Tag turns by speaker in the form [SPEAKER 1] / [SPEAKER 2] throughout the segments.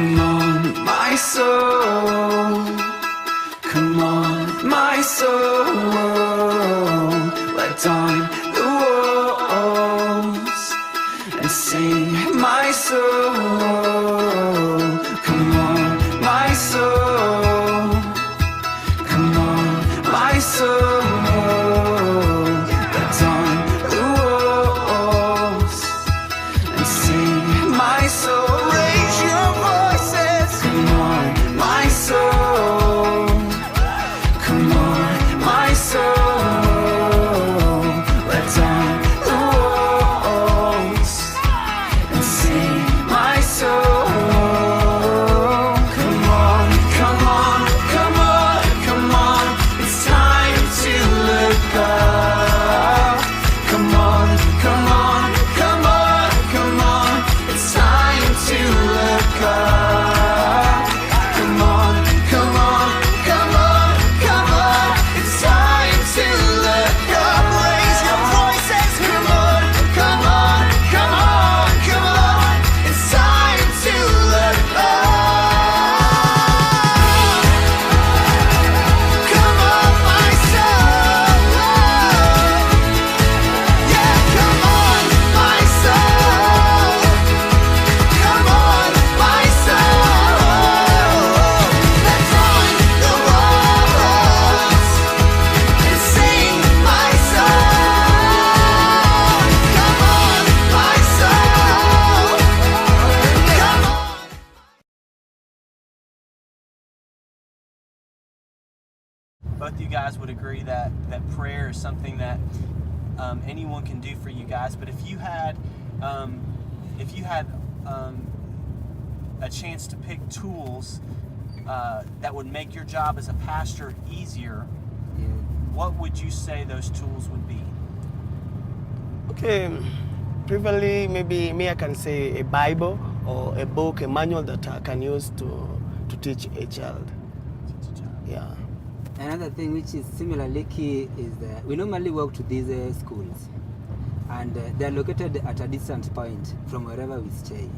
[SPEAKER 1] Come on, my soul. Come on, my soul. Let down the walls and sing, my soul. Come on, my soul. Come on, my soul. Let down the walls and sing, my soul. Raise your voices. Come on, my soul. Come on, my soul. Let down the walls and sing, my soul. Come on, come on, come on, come on. It's time to look up. Come on, come on, come on, come on. It's time to look up. Come on, come on, come on, come on. It's time to look up. Raise your voices. Come on, come on, come on, come on. It's time to look up. Come on, my soul. Yeah, come on, my soul. Come on, my soul. Let's on the walls and sing, my soul. Come on, my soul. Come on.
[SPEAKER 2] Both you guys would agree that prayer is something that anyone can do for you guys. But if you had a chance to pick tools that would make your job as a pastor easier, what would you say those tools would be?
[SPEAKER 3] Okay, primarily maybe I can say a Bible or a book, a manual that I can use to teach a child. Yeah.
[SPEAKER 4] Another thing which is similarly key is that we normally walk to these schools, and they are located at a distant point from wherever we stay.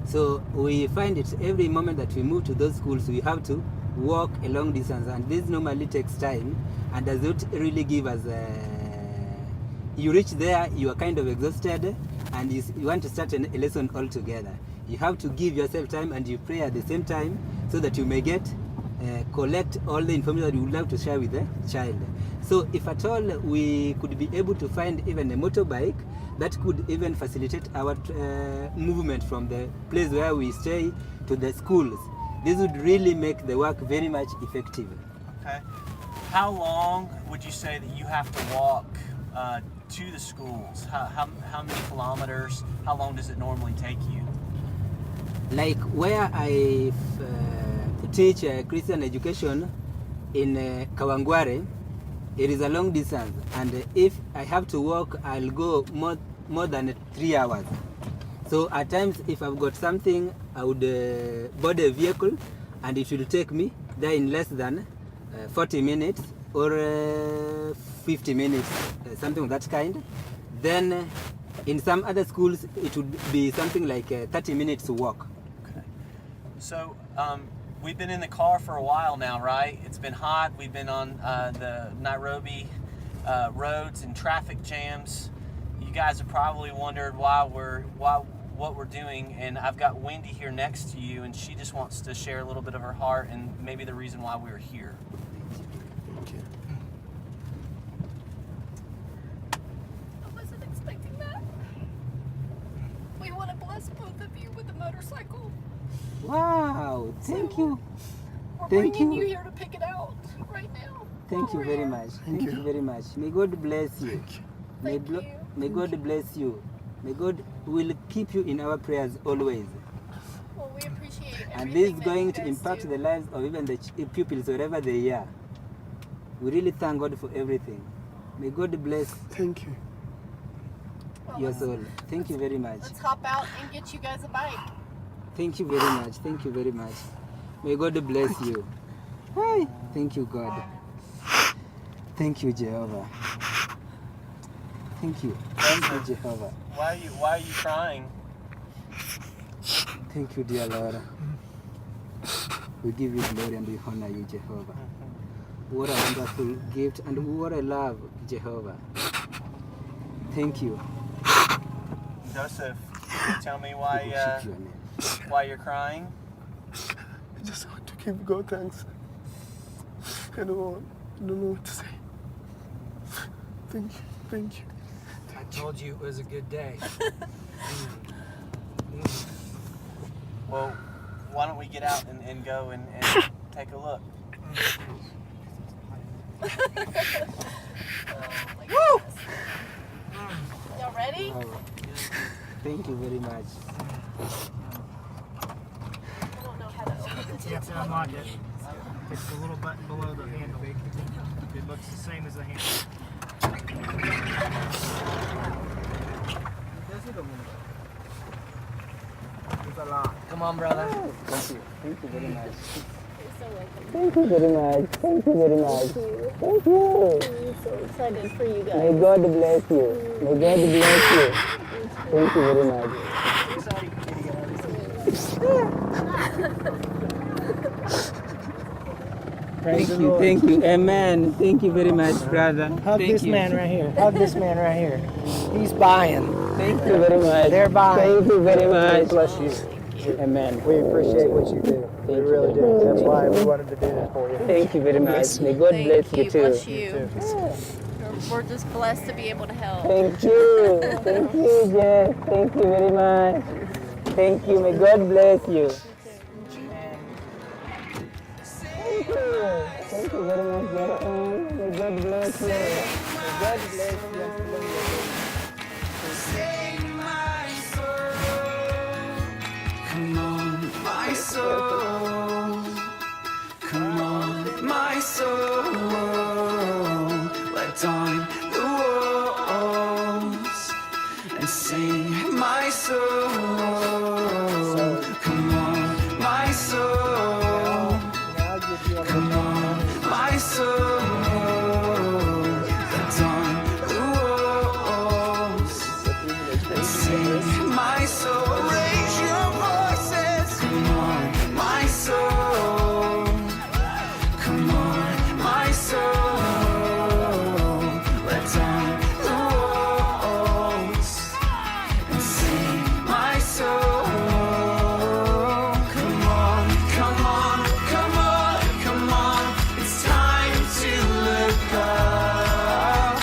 [SPEAKER 4] So we find it every moment that we move to those schools, we have to walk a long distance, and this normally takes time and does not really give us you reach there, you are kind of exhausted, and you want to start a lesson altogether. You have to give yourself time and you pray at the same time so that you may collect all the information that you would like to share with the child. So if at all we could be able to find even a motorbike that could even facilitate our movement from the place where we stay to the schools, this would really make the work very much effective.
[SPEAKER 2] Okay. How long would you say that you have to walk to the schools? How many kilometers? How long does it normally take you?
[SPEAKER 4] Like where I teach Christian education in Kawangware, it is a long distance, and if I have to walk, I'll go more than 3 hours. So at times, if I've got something, I would board a vehicle, and it will take me there in less than 40 minutes or 50 minutes, something of that kind. Then in some other schools, it would be something like 30 minutes to walk.
[SPEAKER 2] Okay. So we've been in the car for a while now, right? It's been hot. We've been on the Nairobi roads and traffic jams. You guys have probably wondered what we're doing, and I've got Wendy here next to you, and she just wants to share a little bit of her heart and maybe the reason why we're here.
[SPEAKER 3] Okay.
[SPEAKER 5] I wasn't expecting that. We want to bless both of you with a motorcycle.
[SPEAKER 4] Wow, thank you.
[SPEAKER 5] We're
[SPEAKER 4] Thank
[SPEAKER 5] bringing
[SPEAKER 4] you.
[SPEAKER 5] you here to pick it out right now.
[SPEAKER 4] Thank you very much. Thank you very much. May God bless you.
[SPEAKER 5] Thank you.
[SPEAKER 4] May God bless you. May God will keep you in our prayers always.
[SPEAKER 5] Well, we appreciate everything
[SPEAKER 4] And this is
[SPEAKER 5] that
[SPEAKER 4] going
[SPEAKER 5] you
[SPEAKER 4] to
[SPEAKER 5] guys
[SPEAKER 4] impact
[SPEAKER 5] do.
[SPEAKER 4] the lives of even the pupils wherever they are. We really thank God for everything. May God bless
[SPEAKER 3] Thank you.
[SPEAKER 5] Well,
[SPEAKER 4] your
[SPEAKER 5] let's-
[SPEAKER 4] soul. Thank you very much.
[SPEAKER 5] Let's hop out and get you guys a bike.
[SPEAKER 4] Thank you very much. Thank you very much. May God bless you. Hi. Thank you, God. Thank you, Jehovah. Thank you. Thank you, Jehovah.
[SPEAKER 2] Why are you crying?
[SPEAKER 4] Thank you, dear Lord. We give you glory and we honor you, Jehovah. What a wonderful gift and what a love, Jehovah. Thank you.
[SPEAKER 2] Joseph, can you tell me why you're crying?
[SPEAKER 3] I just want to give God thanks. I don't know what to say. Thank you.
[SPEAKER 6] I told you it was a good day.
[SPEAKER 2] Well, why don't we get out and go and take a look?
[SPEAKER 5] Woo! Y'all ready?
[SPEAKER 4] Oh, thank you very much.
[SPEAKER 5] I don't know how to open it.
[SPEAKER 6] You have to unlock it. It's the little button below the handle. It looks the same as the handle. Come on, brother.
[SPEAKER 4] Thank you very much.
[SPEAKER 5] You're so welcome.
[SPEAKER 4] Thank you very much. Thank you very much. Thank you.
[SPEAKER 5] I'm so excited for you
[SPEAKER 4] May
[SPEAKER 5] guys.
[SPEAKER 4] God bless you. May God bless you. Thank you very much. Thank you. Amen. Thank you very much, brother.
[SPEAKER 6] Hug
[SPEAKER 4] Thank
[SPEAKER 6] this
[SPEAKER 4] you.
[SPEAKER 6] man right here. Hug this man right here. He's buying.
[SPEAKER 4] Thank you very much.
[SPEAKER 6] They're buying.
[SPEAKER 4] Thank you very much.
[SPEAKER 6] Bless you.
[SPEAKER 4] Amen.
[SPEAKER 6] We appreciate what you do. We really do. That's why we wanted to do this for you.
[SPEAKER 4] Thank you very much. May God bless you too.
[SPEAKER 5] Bless you. We're just blessed to be able to help.
[SPEAKER 4] Thank you. Thank you, Jeff. Thank you very much. Thank you. May God bless you. Thank you. Thank you very much, Jeff. May God bless you. May God bless you.
[SPEAKER 1] Sing my soul. Come on, my soul. Come on, my soul. Let down the walls and sing my soul. Come on, my soul. Come on, my soul. Let down the walls and sing my soul. Raise your voices. Come on, my soul. Come on, my soul. Let down the walls and sing my soul. Come on, come on, come on, come on. It's time to look up.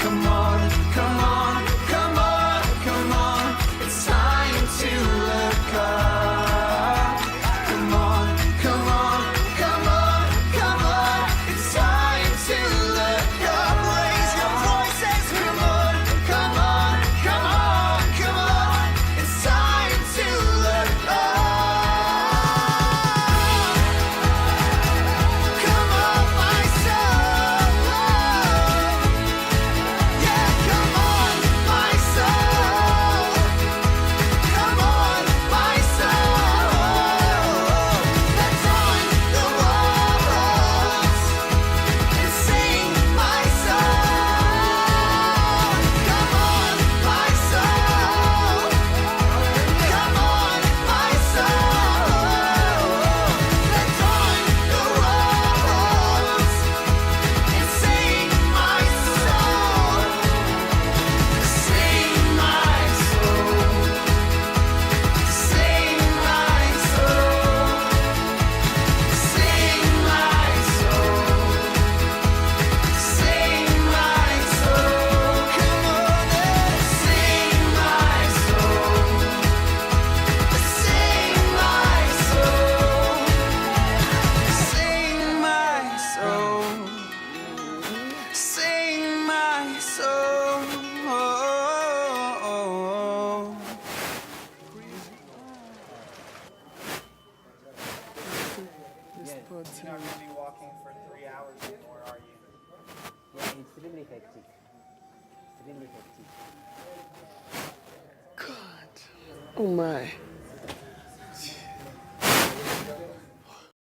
[SPEAKER 1] Come on, come on, come on, come on. It's time to look up. Come on, come on, come on, come on. It's time to look up. Raise your voices. Come on, come on, come on, come on. It's time to look up. Come on, my soul. Yeah, come on, my soul. Come on, my soul. Let's on the walls and sing my song. Come on, my soul. Come on, my soul. Let's on the walls and sing my song. Sing my soul. Sing my soul. Sing my soul. Sing my soul. Come on and sing my soul. Sing my soul. Sing my soul. Sing my soul.
[SPEAKER 2] You're not going to be walking for 3 hours anymore, are you?
[SPEAKER 4] Yeah, it's really hectic. It's really hectic.
[SPEAKER 3] God. Oh my.